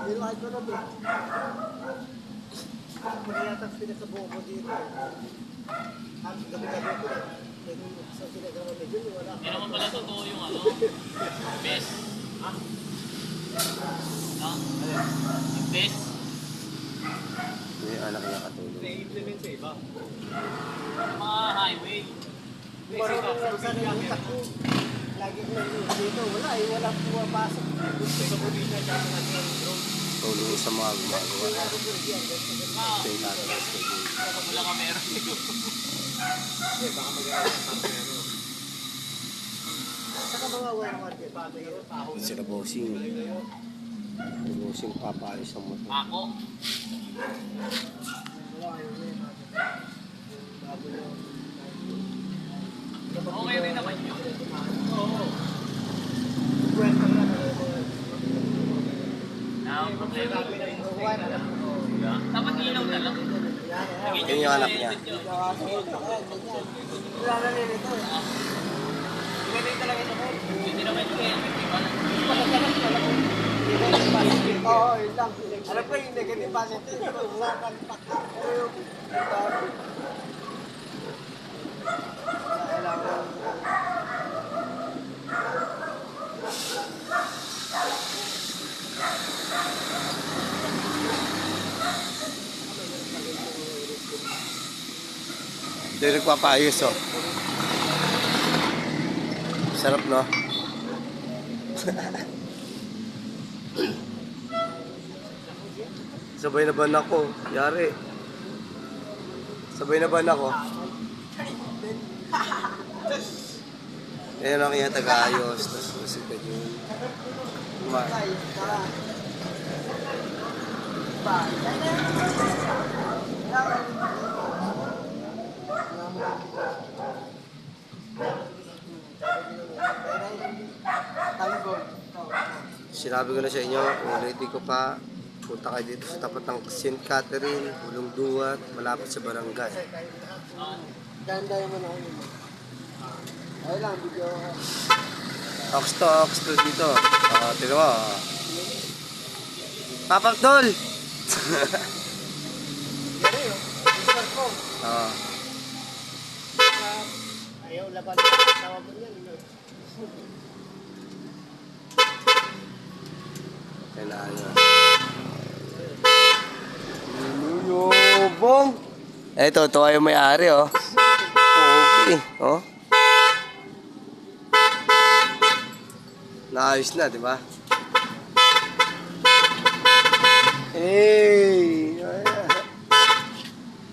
Pero kahit ano to. Pag yata pinakabuo mo dito. Ang gabi-gabi ko. Sa pinagawa medyo wala. Hindi naman pala totoo yung ano. Best. Ha? Yung best. May anak niya katulog. Na-implement sa iba. Yung mga highway. Marunong lang sa nilitak ko. Lagi ko lang dito. Wala eh. Wala pumapasok. Sa probinsya, dami natin ang drone. Tulong sa mga gumagawa. Ito yung tatalas ko dun. Wala ka meron. Kasi baka mag-aaral ng parang ano. Saka mga wire market. Sila bossing. Si bossing papayos ang motor. Ako. Wala kayo na yun. Bago yung Okay rin naman yun. Oo. kwento na. Ang problema. Wire na. Dapat ilaw na lang. Yun yung anak niya. Wala na rin ito eh. Ganun talaga ito. Hindi naman yung helmet, di ba? Oo, yun lang. Alam ko yung negative positive. Wala kang pakit. Pero yung kailangan. Hindi nagpapayos oh. Sarap no? Sabay na ban ako. Yari. Sabay na ban ako. Ayan ang kaya taga-ayos. Tapos si Kajun. Sinabi ko na sa inyo, ulitin ko pa, punta kayo dito sa tapat ng St. Catherine, Ulong Duwat, malapit sa barangay. Ganda yung ano yun. Ay lang, video. Ox to dito. Tira mo. Papagdol! Yan eh, Mr. Kong. Ayaw laban na tawag mo yan. Kailangan. Lulubong! Eto, ito yung may-ari oh. Okay. Oh. Naayos na, di ba? Hey!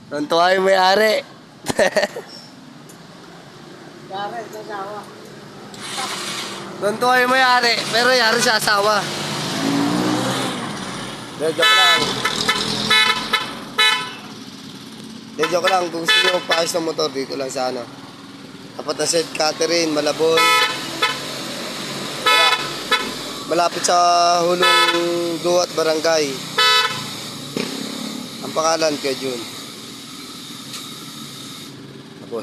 Tontuwa yung may-ari. Yari, sa sawa. Tontuwa yung may-ari, pero yari sa asawa. De, joke lang. De, joke lang. Kung gusto nyo magpaayos ng motor, dito lang sa ano. Tapat na St. Catherine, Malabon. Malapit sa Hulong Duwat Barangay. Ang pangalan kay Jun.